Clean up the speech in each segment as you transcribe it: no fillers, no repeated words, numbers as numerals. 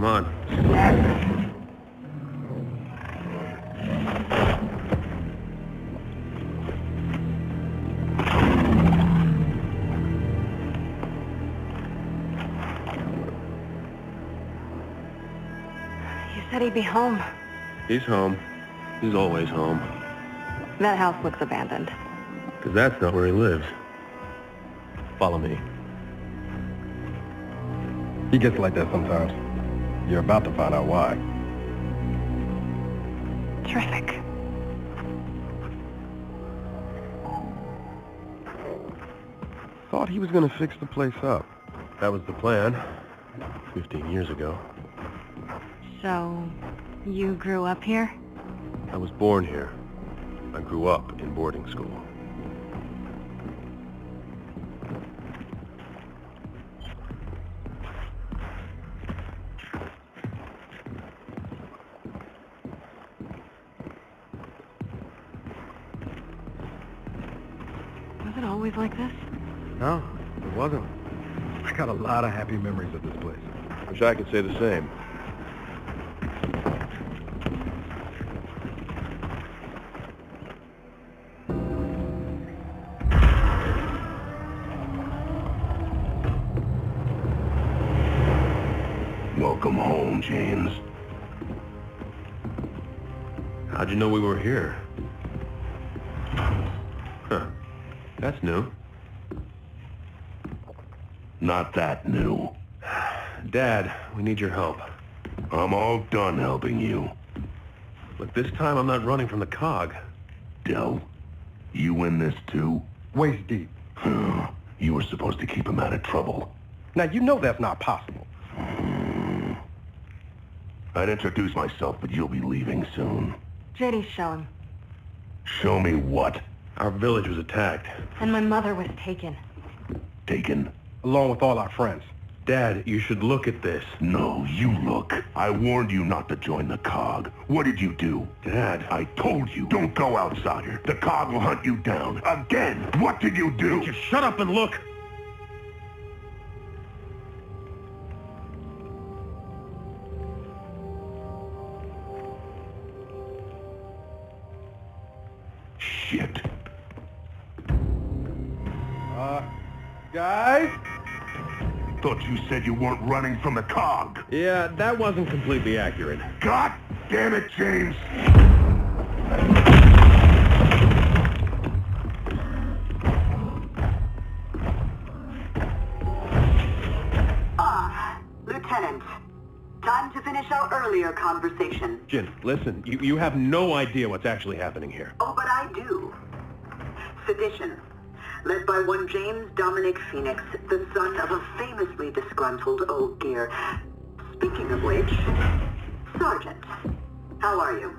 Come on. You said he'd be home. He's home. He's always home. That house looks abandoned. Because that's not where he lives. Follow me. He gets like that sometimes. You're about to find out why. Terrific. Thought he was gonna fix the place up. That was the plan. 15 years ago. So, you grew up here? I was born here. I grew up in boarding school. Was it always like this? No, it wasn't. I got a lot of happy memories of this place. Wish I could say the same. Welcome home, James. How'd you know we were here? Huh. That's new. Not that new. Dad, we need your help. I'm all done helping you. Look, this time I'm not running from the COG. Del, you in this too? Waist deep. You were supposed to keep him out of trouble. Now, you know that's not possible. I'd introduce myself, but you'll be leaving soon. JD's showing. Show me what? Our village was attacked. And my mother was taken. Taken? Along with all our friends. Dad, you should look at this. No, you look. I warned you not to join the COG. What did you do? Dad. I told you, don't go outsider. The COG will hunt you down. Again! What did you do? Just shut up and look! Shit. Guys? Thought you said you weren't running from the COG. Yeah, that wasn't completely accurate. God damn it, James! Lieutenant. Time to finish our earlier conversation. Jin, listen, you have no idea what's actually happening here. Oh, but I do. Sedition. Led by one James Dominic Phoenix, the son of a famously disgruntled old gear. Speaking of which, Sergeant, how are you?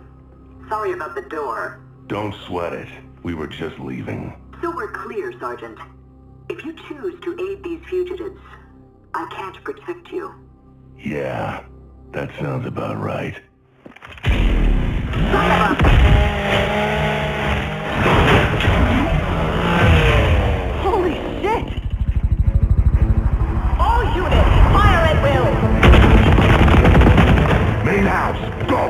Sorry about the door. Don't sweat it. We were just leaving. So we're clear, Sergeant. If you choose to aid these fugitives, I can't protect you. Yeah, that sounds about right. Holy shit! All units, fire at will! Main house, go!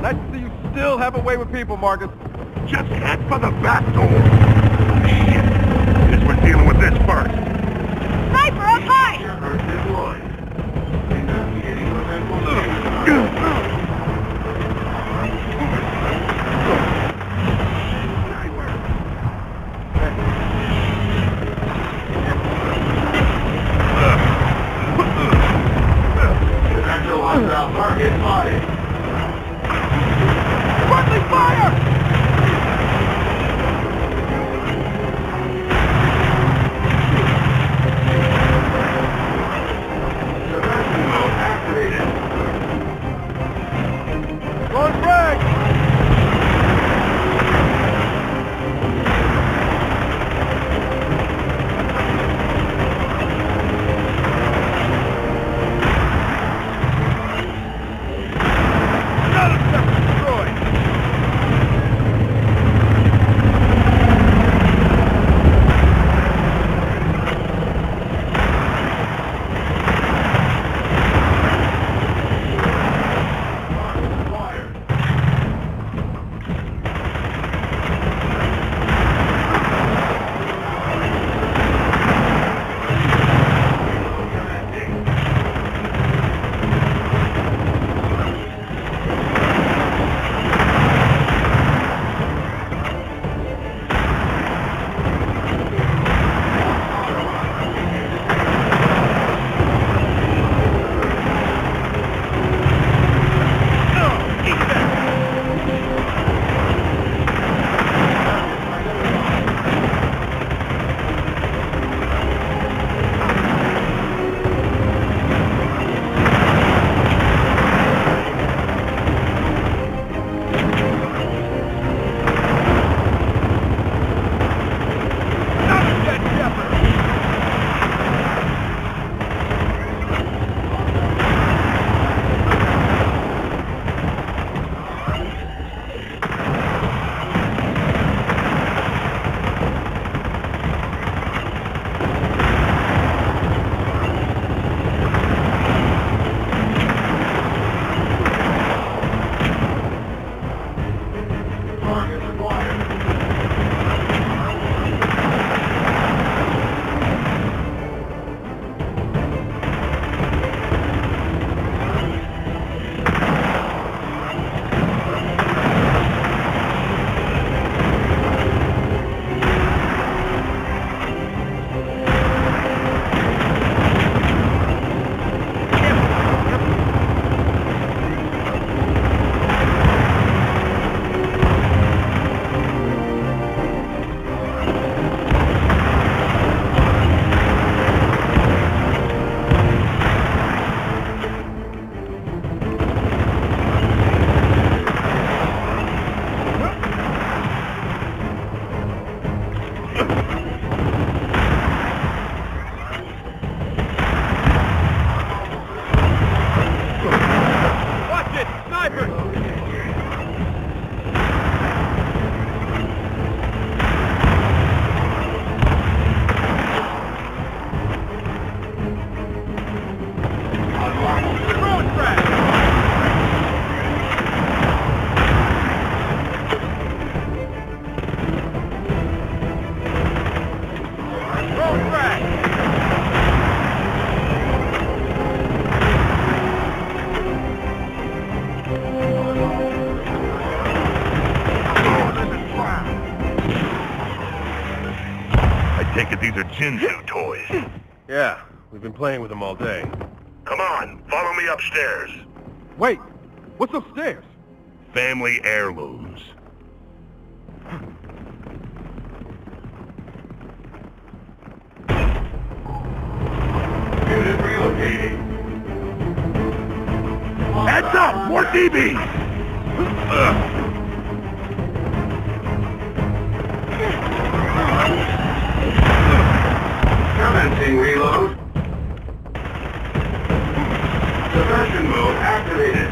Nice to see you still have a way with people, Marcus. Just head for the back door. Shit. Guess we're dealing with this first. Sniper up high! Friendly fire! take it these are Jinzu toys. Yeah, we've been playing with them all day. Come on, follow me upstairs. Wait, what's upstairs? Family heirlooms. Unit relocating. Heads up! More DBs! Commencing reload. Suppression mode activated.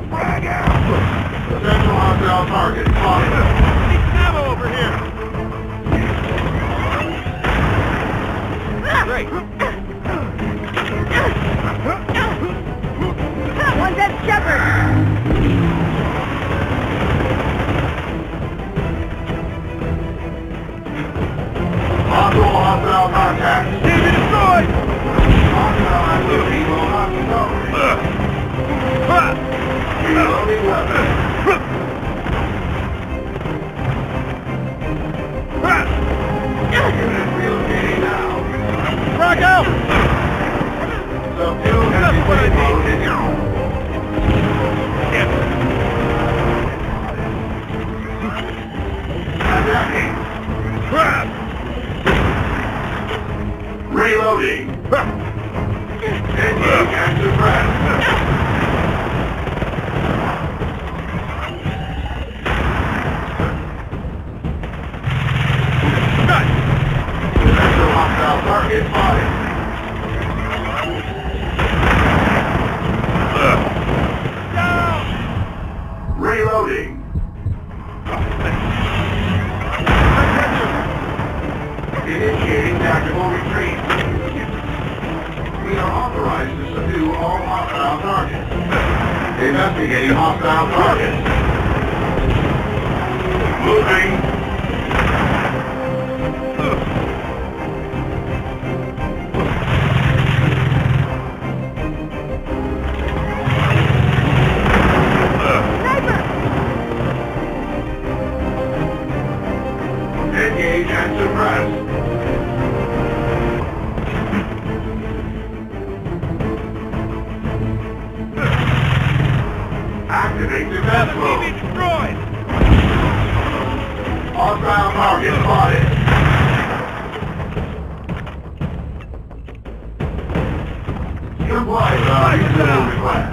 Frag out! Potential hostile target spotted. Ammo over here! Great. One dead shepherd! Possible hostile contact. Enemy destroyed! Hostile activity will not be tolerated. Reloading weapon. Unit relocating now. Frag out! Subdue heavy payload in your... Attacking. Reloading. Engage and suppress. Potential hostile target spotted. Reloading. Initiating tactical retreat. We are authorized to subdue all hostile targets. Investigating hostile targets. Moving. Engage and suppress. Activate defense mode. Destroyed! Hostile target spotted. Comply with our reasonable request.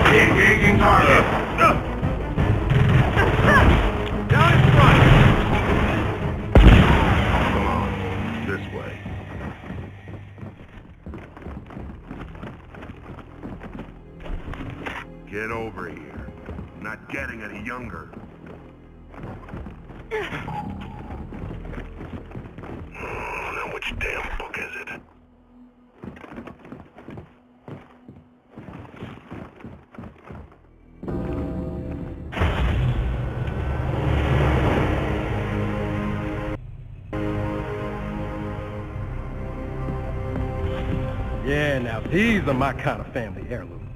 Engaging target. Down in front! Come on, this way. Get over here. I'm not getting any younger. Now which damn book is it? Yeah, now these are my kind of family heirlooms.